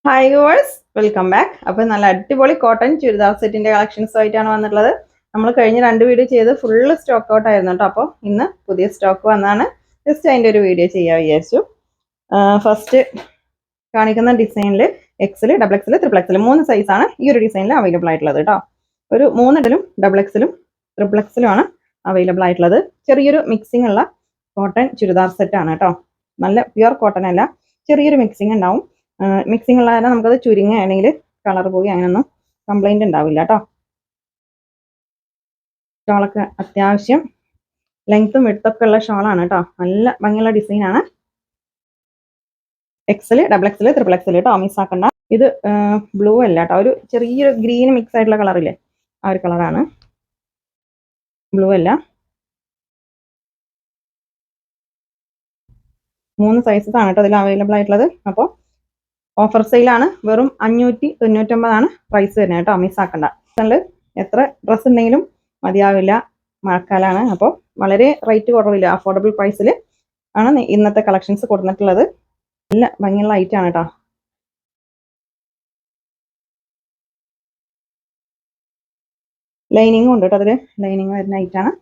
Hi girls, welcome back. അപ്പോൾ നല്ല അടിപൊളി കോട്ടൺ ചുരിദാർ സെറ്റിന്റെ കളക്ഷൻസ് ആയിട്ടാണ് വന്നിട്ടുള്ളത്. നമ്മൾ കഴിഞ്ഞ 2 വീഡിയോ ചെയ്ത് ഫുള്ള് സ്റ്റോക്ക് ഔട്ട് ആയിരുന്നു കേട്ടോ. അപ്പോൾ ഇന്ന് പുതിയ സ്റ്റോക്ക് വന്നാണ് ജസ്റ്റ് അതിൻ്റെ ഒരു വീഡിയോ ചെയ്യാൻ വിചാരിച്ചു. ഫസ്റ്റ് കാണിക്കുന്ന ഡിസൈനിൽ XL, double XL, triple XL 3 സൈസാണ് ഈ ഒരു ഡിസൈനിൽ അവൈലബിൾ ആയിട്ടുള്ളത് കേട്ടോ. ഒരു 3 ഡബിൾ എക്സലും ട്രിപ്പിൾ എക്സലും ആണ് അവൈലബിൾ ആയിട്ടുള്ളത്. ചെറിയൊരു മിക്സിംഗ് ഉള്ള കോട്ടൺ ചുരിദാർ സെറ്റാണ് കേട്ടോ. നല്ല പ്യുവർ കോട്ടൺ അല്ല, ചെറിയൊരു മിക്സിംഗ് ഉണ്ടാവും. മിക്സിംഗ് ഉള്ള കാരണം നമുക്കത് ചുരുങ്ങുകയാണെങ്കിൽ കളർ പോയി അങ്ങനെയൊന്നും കംപ്ലൈന്റ് ഉണ്ടാവില്ല കേട്ടോ. ഷോളൊക്കെ അത്യാവശ്യം ലെങ്ത്തും വിഡ്ത്തൊക്കെ ഉള്ള ഷോളാണ് കേട്ടോ. നല്ല ഭംഗിയുള്ള ഡിസൈനാണ്. XL, double XL, triple XL കേട്ടോ, മിസ് ആക്കണ്ട. ഇത് ബ്ലൂ അല്ല കേട്ടോ, ഒരു ചെറിയൊരു ഗ്രീൻ മിക്സ് ആയിട്ടുള്ള കളറില്ലേ, ആ ഒരു കളറാണ്. ബ്ലൂ അല്ല. 3 സൈസസ് ആണ് കേട്ടോ ഇതിൽ അവൈലബിൾ ആയിട്ടുള്ളത്. അപ്പോൾ ഓഫർ സെയിലാണ്. വെറും 599 പ്രൈസ് വരുന്നത് കേട്ടോ, മിസ് ആക്കണ്ട. എത്ര ഡ്രസ്സ് ഉണ്ടെങ്കിലും മതിയാവില്ല, മഴക്കാലാണ്. അപ്പോൾ വളരെ റേറ്റ് കുറവില്ല, അഫോർഡബിൾ പ്രൈസിൽ ആണ് ഇന്നത്തെ കളക്ഷൻസ് കൊടുത്തിട്ടുള്ളത്. നല്ല ഭംഗിയുള്ള ഐറ്റാണ് കേട്ടോ. ലൈനിങ്ങും ഉണ്ട് കേട്ടോ, അതിൽ ലൈനിങ് വരുന്ന ഐറ്റാണ്.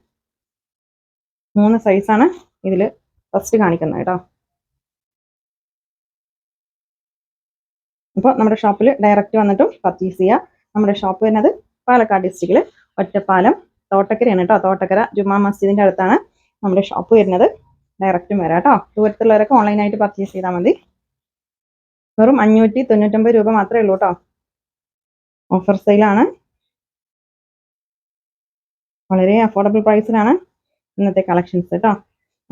3 സൈസാണ് ഇതിൽ ഫസ്റ്റ് കാണിക്കുന്നത് കേട്ടോ. അപ്പോൾ നമ്മുടെ ഷോപ്പിൽ ഡയറക്റ്റ് വന്നിട്ടും പർച്ചേസ് ചെയ്യുക. നമ്മുടെ ഷോപ്പ് വരുന്നത് പാലക്കാട് ഡിസ്ട്രിക്റ്റിൽ ഒറ്റപ്പാലം തോട്ടക്കരയാണ് കേട്ടോ. തോട്ടക്കര ജുമാ മസ്ജിദിന്റെ അടുത്താണ് നമ്മുടെ ഷോപ്പ് വരുന്നത്. ഡയറക്റ്റും വരാം കേട്ടോ. ദൂരത്തുള്ളവരൊക്കെ ഓൺലൈനായിട്ട് പർച്ചേസ് ചെയ്താൽ മതി. വെറും 599 രൂപ മാത്രമേ ഉള്ളൂ കേട്ടോ. ഓഫർ സെയിലാണ്. വളരെ അഫോർഡബിൾ പ്രൈസിലാണ് ഇന്നത്തെ കളക്ഷൻസ് കേട്ടോ.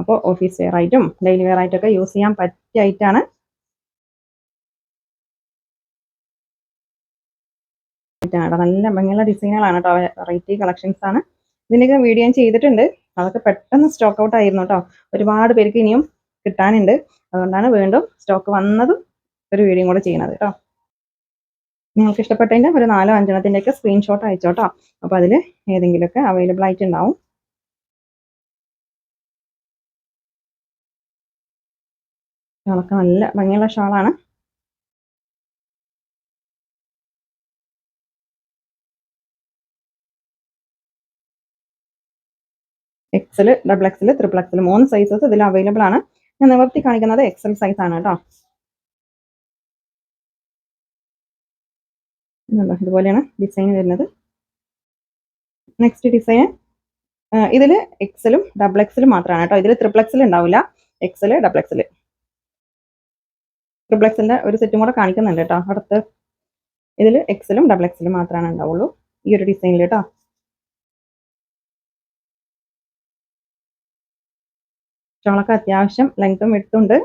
അപ്പോൾ ഓഫീസ് വെയർ ആയിട്ടും ഡെയിലി വെയർ ആയിട്ടൊക്കെ യൂസ് ചെയ്യാൻ പറ്റിയ ഐറ്റാണ്. നല്ല ഭംഗിയുള്ള ഡിസൈനുകളാണ് കേട്ടോ. വെറൈറ്റി കളക്ഷൻസ് ആണ്. ഇതിൻ്റെയൊക്കെ വീഡിയോ ഞാൻ ചെയ്തിട്ടുണ്ട്. അതൊക്കെ പെട്ടെന്ന് സ്റ്റോക്ക് ഔട്ട് ആയിരുന്നു കേട്ടോ. ഒരുപാട് പേർക്ക് ഇനിയും കിട്ടാനുണ്ട്. അതുകൊണ്ടാണ് വീണ്ടും സ്റ്റോക്ക് വന്നതും ഒരു വീഡിയോ കൂടെ ചെയ്യുന്നത് കേട്ടോ. നിങ്ങൾക്ക് ഇഷ്ടപ്പെട്ടതിൻ്റെ ഒരു 4-5 ഒക്കെ സ്ക്രീൻഷോട്ട് അയച്ചോട്ടോ. അപ്പോൾ അതിൽ ഏതെങ്കിലുമൊക്കെ അവൈലബിൾ ആയിട്ടുണ്ടാവും. ഷാളൊക്കെ നല്ല ഭംഗിയുള്ള ഷാളാണ്. XL, double XL, triple XL 3 sizes ഇതിൽ അവൈലബിൾ ആണ്. ഞാൻ നിവർത്തി കാണിക്കുന്നത് എക്സൽ സൈസ് ആണ് കേട്ടോ. ഇതുപോലെയാണ് ഡിസൈൻ വരുന്നത്. നെക്സ്റ്റ് ഡിസൈൻ ഇതിൽ എക്സലും ഡബിൾ എക്സലും മാത്രമാണ് കേട്ടോ. ഇതിൽ ട്രിപ്പിൾ എക്സൽ ഉണ്ടാവില്ല. എക്സൽ, ഡബിൾ എക്സൽ, ട്രിപ്പിൾ എക്സലിന്റെ ഒരു സെറ്റും കൂടെ കാണിക്കുന്നുണ്ട് കേട്ടോ അടുത്ത്. ഇതിൽ എക്സലും ഡബിൾ എക്സലും മാത്രമാണ് ഉണ്ടാവുള്ളൂ ഈ ഒരു ഡിസൈനിൽ കേട്ടോ. ഷോളൊക്കെ അത്യാവശ്യം ലെങ്ത്തും വിഡ്ത്തുണ്ട്.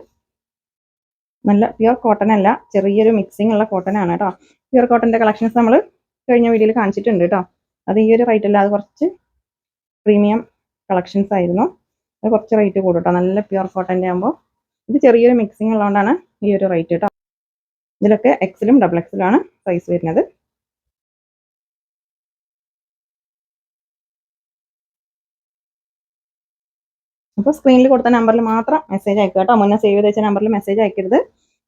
നല്ല പ്യുവർ കോട്ടൺ അല്ല, ചെറിയൊരു മിക്സിംഗ് ഉള്ള കോട്ടൺ ആണ് കേട്ടോ. പ്യുവർ കോട്ടന്റെ കളക്ഷൻസ് നമ്മൾ കഴിഞ്ഞ വീഡിയോയിൽ കാണിച്ചിട്ടുണ്ട് കേട്ടോ. അത് ഈ ഒരു റേറ്റ് അല്ല, അത് കുറച്ച് പ്രീമിയം കളക്ഷൻസ് ആയിരുന്നു. അത് കുറച്ച് റേറ്റ് കൂടും കേട്ടോ. നല്ല പ്യുവർ കോട്ടന്റെ ആകുമ്പോൾ ഇത് ചെറിയൊരു മിക്സിംഗ് ഉള്ളതുകൊണ്ടാണ് ഈ ഒരു റേറ്റ് കേട്ടോ. ഇതിലൊക്കെ എക്സലും ഡബിൾ എക്സലും ആണ് സൈസ് വരുന്നത്. അപ്പോൾ സ്ക്രീനിൽ കൊടുത്ത നമ്പറിൽ മാത്രം മെസ്സേജ് അയക്കുക കേട്ടോ. മുന്നേ സേവ് ചെയ്ത് വെച്ച നമ്പറിൽ മെസ്സേജ് അയക്കരുത്.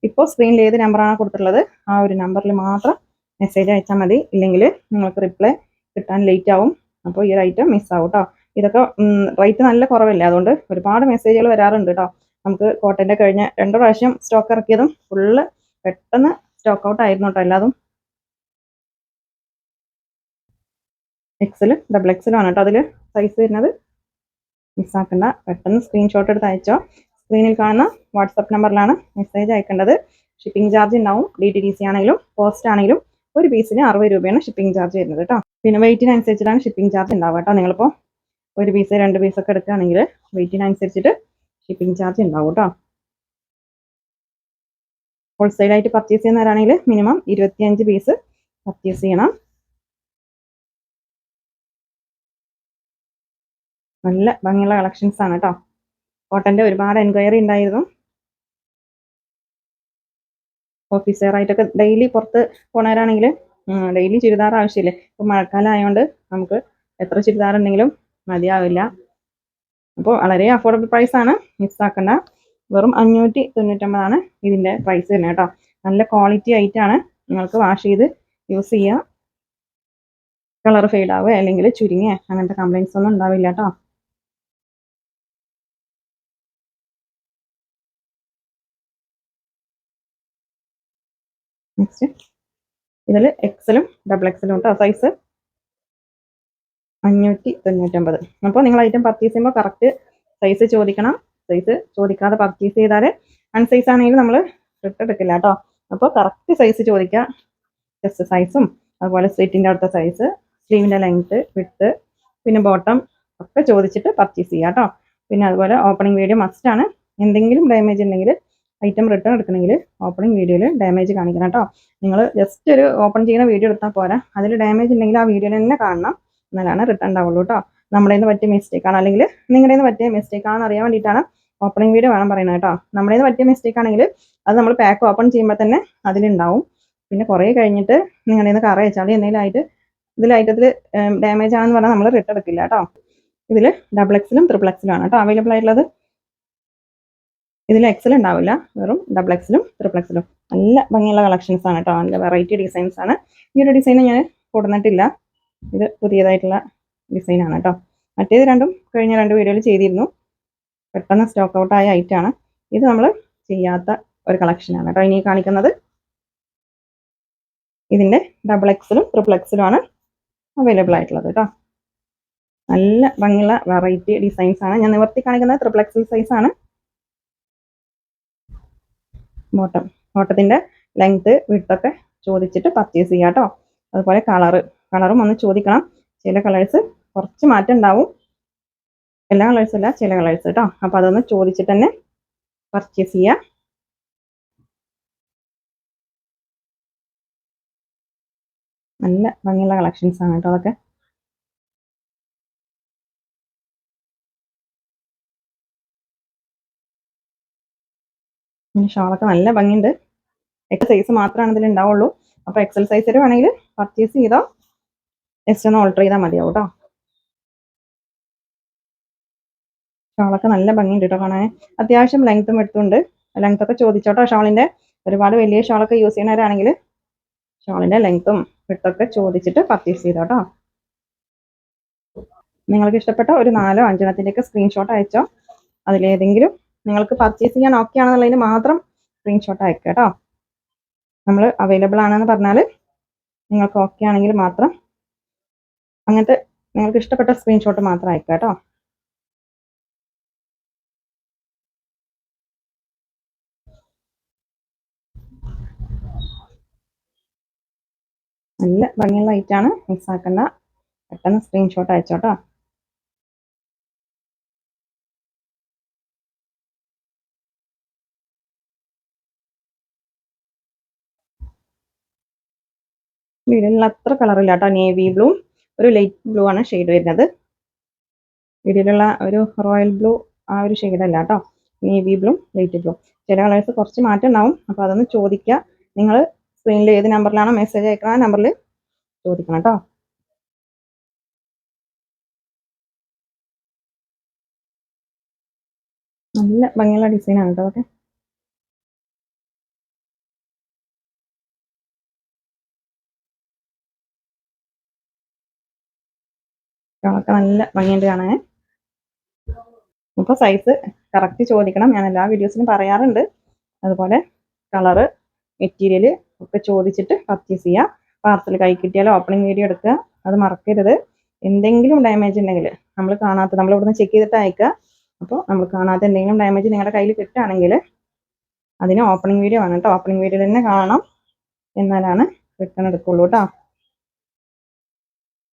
ഇപ്പോൾ സ്ക്രീനിൽ ഏത് നമ്പറാണ് കൊടുത്തിട്ടുള്ളത് ആ ഒരു നമ്പറിൽ മാത്രം മെസ്സേജ് അയച്ചാൽ മതി. ഇല്ലെങ്കിൽ നിങ്ങൾക്ക് റിപ്ലൈ കിട്ടാൻ ലേറ്റ് ആവും. അപ്പോൾ ഈ ഒരു ഐറ്റം മിസ്സാവും കേട്ടോ. ഇതൊക്കെ റേറ്റ് നല്ല കുറവല്ലേ, അതുകൊണ്ട് ഒരുപാട് മെസ്സേജുകൾ വരാറുണ്ട് കേട്ടോ. നമുക്ക് കോട്ടൻ്റെ കഴിഞ്ഞ 2 പ്രാവശ്യം സ്റ്റോക്ക് ഇറക്കിയതും ഫുള്ള് പെട്ടെന്ന് സ്റ്റോക്ക് ഔട്ട് ആയിരുന്നു കേട്ടോ. എല്ലാതും എക്സലും ഡബിൾ എക്സലും ആണ് കേട്ടോ അതിൽ സൈസ് വരുന്നത്. മിസ്സാക്കണ്ട, പെട്ടെന്ന് സ്ക്രീൻഷോട്ട് എടുത്ത് അയച്ചോ. സ്ക്രീനിൽ കാണുന്ന വാട്സപ്പ് നമ്പറിലാണ് മെസ്സേജ് അയക്കേണ്ടത്. ഷിപ്പിംഗ് ചാർജ് ഉണ്ടാവും. DTDC ആണെങ്കിലും പോസ്റ്റ് ആണെങ്കിലും ഒരു പീസിന് 60 രൂപയാണ് ഷിപ്പിംഗ് ചാർജ് വരുന്നത് കേട്ടോ. പിന്നെ വെയിറ്റിനനുസരിച്ചിട്ടാണ് ഷിപ്പിംഗ് ചാർജ് ഉണ്ടാവുക കേട്ടോ. നിങ്ങളിപ്പോൾ ഒരു പീസ് 2 പീസൊക്കെ എടുക്കുകയാണെങ്കിൽ വെയിറ്റിനനുസരിച്ചിട്ട് ഷിപ്പിംഗ് ചാർജ് ഉണ്ടാവും കേട്ടോ. ഹോൾസെയിലായിട്ട് പർച്ചേസ് ചെയ്യുന്നവരാണെങ്കിൽ മിനിമം 25 പീസ് പർച്ചേസ് ചെയ്യണം. നല്ല ഭംഗിയുള്ള കളക്ഷൻസ് ആണ് കേട്ടോ. കോട്ടൻ്റെ ഒരുപാട് എൻക്വയറി ഉണ്ടായിരുന്നു. ഓഫീസറായിട്ടൊക്കെ ഡെയിലി പുറത്ത് പോണവരാണെങ്കിൽ ഡെയിലി ചുരിദാർ ആവശ്യമില്ലേ. ഇപ്പോൾ മഴക്കാലം ആയതുകൊണ്ട് നമുക്ക് എത്ര ചുരിദാർ ഉണ്ടെങ്കിലും മതിയാവില്ല. അപ്പോൾ വളരെ അഫോർഡബിൾ പ്രൈസാണ്, മിസ്സാക്കണ്ട. വെറും 599 ഇതിൻ്റെ പ്രൈസ് വരുന്നത് കേട്ടോ. നല്ല ക്വാളിറ്റി ആയിട്ടാണ്. നിങ്ങൾക്ക് വാഷ് ചെയ്ത് യൂസ് ചെയ്യാം. കളർ ഫെയ്ഡ് ആവുക അല്ലെങ്കിൽ ചുരുങ്ങിയ അങ്ങനത്തെ കംപ്ലൈൻറ്റ്സ് ഒന്നും ഉണ്ടാവില്ല കേട്ടോ. നെക്സ്റ്റ് ഇതിൽ എക്സലും ഡബിൾ എക്സലും കേട്ടോ സൈസ് 599. അപ്പോൾ നിങ്ങൾ ഐറ്റം പർച്ചേസ് ചെയ്യുമ്പോൾ കറക്റ്റ് സൈസ് ചോദിക്കണം. സൈസ് ചോദിക്കാതെ പർച്ചേസ് ചെയ്താൽ അൺസൈസ് ആണെങ്കിൽ നമ്മൾ റിട്ടേൺ എടുക്കില്ല കേട്ടോ. അപ്പോൾ കറക്റ്റ് സൈസ് ചോദിക്കുക. ചെസ്റ്റ് സൈസും അതുപോലെ സ്ലിറ്റിൻ്റെ അടുത്ത സൈസ്, സ്ലീവിൻ്റെ ലെങ്ത്ത്, വിഡ്ത്ത്, പിന്നെ ബോട്ടം ഒക്കെ ചോദിച്ചിട്ട് പർച്ചേസ് ചെയ്യുക കേട്ടോ. പിന്നെ അതുപോലെ ഓപ്പണിംഗ് വീഡിയോ മസ്റ്റാണ്. എന്തെങ്കിലും ഡാമേജ് ഉണ്ടെങ്കിൽ ഐറ്റം റിട്ടേൺ എടുക്കണമെങ്കിൽ ഓപ്പണിംഗ് വീഡിയോയിൽ ഡാമേജ് കാണിക്കണം കേട്ടോ. നിങ്ങൾ ജസ്റ്റ് ഒരു ഓപ്പൺ ചെയ്യുന്ന വീഡിയോ എടുത്താൽ പോരാ, അതിൽ ഡാമേജ് ഉണ്ടെങ്കിൽ ആ വീഡിയോയിൽ തന്നെ കാണണം, എന്നാലാണ് റിട്ടേൺ ഉണ്ടാവുള്ളൂ കേട്ടോ. നമ്മുടെ നിന്ന് പറ്റിയ മിസ്റ്റേക്ക് ആണ് അല്ലെങ്കിൽ നിങ്ങളുടെ നിന്ന് പറ്റിയ മിസ്റ്റേക്ക് ആണെന്ന് അറിയാൻ വേണ്ടിയിട്ടാണ് ഓപ്പണിംഗ് വീഡിയോ വേണം പറയുന്നത് കേട്ടോ. നമ്മുടെ നിന്ന് പറ്റിയ മിസ്റ്റേക്ക് ആണെങ്കിൽ അത് നമ്മൾ പാക്ക് ഓപ്പൺ ചെയ്യുമ്പോൾ തന്നെ അതിലുണ്ടാവും. പിന്നെ കുറേ കഴിഞ്ഞിട്ട് നിങ്ങളുടെ നിന്ന് കറ വെച്ചാൽ എന്തെങ്കിലും ആയിട്ട് ഇതിൽ ഐറ്റത്തിൽ ഡാമേജ് ആണെന്ന് പറഞ്ഞാൽ നമ്മൾ റിട്ടേൺ എടുക്കില്ല കേട്ടോ. ഇതിൽ ഡബിൾ എക്സിലും ട്രിപ്പിൾ എക്സിലും ആണ് കേട്ടോ അവൈലബിൾ ആയിട്ടുള്ളത്. ഇതിൽ എക്സൽ ഉണ്ടാവില്ല, വെറും ഡബിൾ എക്സിലും ട്രിപ്പിൾ എക്സിലും. നല്ല ഭംഗിയുള്ള കളക്ഷൻസ് ആണ് കേട്ടോ. നല്ല വെറൈറ്റി ഡിസൈൻസ് ആണ്. ഈ ഒരു ഡിസൈൻ ഞാൻ കൊടുത്തിട്ടില്ല, ഇത് പുതിയതായിട്ടുള്ള ഡിസൈനാണ് കേട്ടോ. മറ്റേത് രണ്ടും കഴിഞ്ഞ 2 വീഡിയോയിൽ ചെയ്തിരുന്നു. പെട്ടെന്ന് സ്റ്റോക്ക് ഔട്ട് ആയ ഐറ്റമാണ്. ഇത് നമ്മൾ ചെയ്യാത്ത ഒരു കളക്ഷനാണ് കേട്ടോ ഇനി കാണിക്കുന്നത്. ഇതിൻ്റെ ഡബിൾ എക്സിലും ട്രിപ്പിൾ എക്സിലും ആണ് അവൈലബിൾ ആയിട്ടുള്ളത് കേട്ടോ. നല്ല ഭംഗിയുള്ള വെറൈറ്റി ഡിസൈൻസ് ആണ്. ഞാൻ നിവർത്തി കാണിക്കുന്നത് ട്രിപ്പിൾ എക്സൽ സൈസ് ആണ്. ബോട്ടത്തിൻ്റെ ലെങ്ത്ത് വിഡ്ത്തൊക്കെ ചോദിച്ചിട്ട് പർച്ചേസ് ചെയ്യാം കേട്ടോ. അതുപോലെ കളറും ഒന്ന് ചോദിക്കണം. ചില കളേഴ്സ് കുറച്ച് മാറ്റം ഉണ്ടാവും, എല്ലാ കളേഴ്സും അല്ല, ചില കളേഴ്സ് കേട്ടോ. അപ്പോൾ അതൊന്ന് ചോദിച്ചിട്ട് തന്നെ പർച്ചേസ് ചെയ്യാം. നല്ല ഭംഗിയുള്ള കളക്ഷൻസ് ആണ് കേട്ടോ അതൊക്കെ. ഷാളൊക്കെ നല്ല ഭംഗിയുണ്ട്. എക്സൽ സൈസ് മാത്രമാണ് ഇതിൽ ഉണ്ടാവുള്ളൂ. അപ്പോൾ എക്സൽ സൈസിൽ വേണമെങ്കിൽ പർച്ചേസ് ചെയ്താൽ ജസ്റ്റ് ഒന്ന് ഓൾട്ടർ ചെയ്താൽ മതിയാവും കേട്ടോ. ഷാളൊക്കെ നല്ല ഭംഗിയുണ്ട് കേട്ടോ കാണാൻ. അത്യാവശ്യം ലെങ്ത്തും എടുത്തുണ്ട്. ലെങ്ത്തൊക്കെ ചോദിച്ചോട്ടോ. ഷാളിൻ്റെ ഒരുപാട് വലിയ ഷാളൊക്കെ യൂസ് ചെയ്യുന്നവരാണെങ്കിൽ ഷാളിൻ്റെ ലെങ്ത്തും വിഡ്ത്തൊക്കെ ചോദിച്ചിട്ട് പർച്ചേസ് ചെയ്തോട്ടോ. നിങ്ങൾക്ക് ഇഷ്ടപ്പെട്ട ഒരു 4 5 സ്ക്രീൻഷോട്ട് അയച്ചോ. അതിലേതെങ്കിലും നിങ്ങൾക്ക് പർച്ചേസ് ചെയ്യാൻ ഓക്കെ ആണെന്നുള്ളതിന് മാത്രം സ്ക്രീൻഷോട്ട് അയക്കുക കേട്ടോ. നമ്മൾ അവൈലബിൾ ആണെന്ന് പറഞ്ഞാൽ നിങ്ങൾക്ക് ഓക്കെ ആണെങ്കിൽ മാത്രം അങ്ങനത്തെ നിങ്ങൾക്ക് ഇഷ്ടപ്പെട്ട സ്ക്രീൻഷോട്ട് മാത്രം അയക്കുക കേട്ടോ. നല്ല ഭംഗിയുള്ള ഐറ്റാണ്, മിസ്സാക്കണ്ട. പെട്ടെന്ന് സ്ക്രീൻഷോട്ട് അയച്ചോട്ടോ. വീഡിയോയിലുള്ള അത്ര കളറില്ല കേട്ടോ. നേവി ബ്ലൂ, ഒരു ലൈറ്റ് ബ്ലൂ ആണ് ഷെയ്ഡ് വരുന്നത്. വീഡിയോയിലുള്ള ഒരു റോയൽ ബ്ലൂ ആ ഒരു ഷെയ്ഡല്ല കേട്ടോ. Navy blue, light blue. ചില കളേഴ്സ് കുറച്ച് മാറ്റം ഉണ്ടാവും. അപ്പോൾ അതൊന്ന് ചോദിക്കുക. നിങ്ങൾ സ്ക്രീനിൽ ഏത് നമ്പറിലാണോ മെസ്സേജ് അയക്കണം ആ നമ്പറിൽ ചോദിക്കണം കേട്ടോ. നല്ല ഭംഗിയുള്ള ഡിസൈനാണ് കേട്ടോ അതൊക്കെ. കളൊക്കെ നല്ല ഭംഗിയുണ്ട് കാണാൻ. അപ്പോൾ സൈസ് കറക്റ്റ് ചോദിക്കണം. ഞാൻ എല്ലാ വീഡിയോസിലും പറയാറുണ്ട്. അതുപോലെ കളറ്, മെറ്റീരിയൽ ഒക്കെ ചോദിച്ചിട്ട് പർച്ചേസ് ചെയ്യുക. പാർസൽ കൈ കിട്ടിയാൽ ഓപ്പണിംഗ് വീഡിയോ എടുക്കുക. അത് മറക്കരുത്. എന്തെങ്കിലും ഡാമേജ് ഉണ്ടെങ്കിൽ നമ്മൾ ഇവിടുന്ന് ചെക്ക് ചെയ്തിട്ട് അയക്കുക. അപ്പോൾ നമ്മൾ കാണാത്ത എന്തെങ്കിലും ഡാമേജ് നിങ്ങളുടെ കയ്യിൽ കിട്ടുകയാണെങ്കിൽ അതിന് ഓപ്പണിംഗ് വീഡിയോ വേണം കേട്ടോ. ഓപ്പണിംഗ് വീഡിയോ തന്നെ കാണണം, എന്നാലാണ് റിട്ടേൺ എടുക്കുള്ളൂ കേട്ടോ.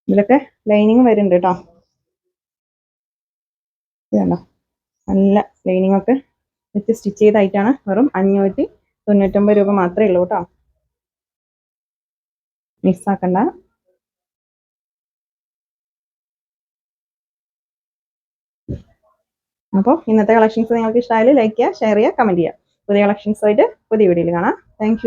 ഇതിലൊക്കെ ലൈനിങ് വരുന്നുണ്ട് കേട്ടോ. ഇതുണ്ടോ, നല്ല ലൈനിങ് ഒക്കെ വെച്ച് സ്റ്റിച്ച് ചെയ്തായിട്ടാണ്. വെറും 599 രൂപ മാത്രമേ ഉള്ളൂ കേട്ടോ. മിസ്സാക്കണ്ട. അപ്പോൾ ഇന്നത്തെ കളക്ഷൻസ് നിങ്ങൾക്ക് ഇഷ്ടമായാലും ലൈക്ക് ചെയ്യുക, ഷെയർ ചെയ്യുക, കമൻറ്റ് ചെയ്യുക. പുതിയ കളക്ഷൻസുമായിട്ട് പുതിയ വീഡിയോയിൽ കാണാം. താങ്ക്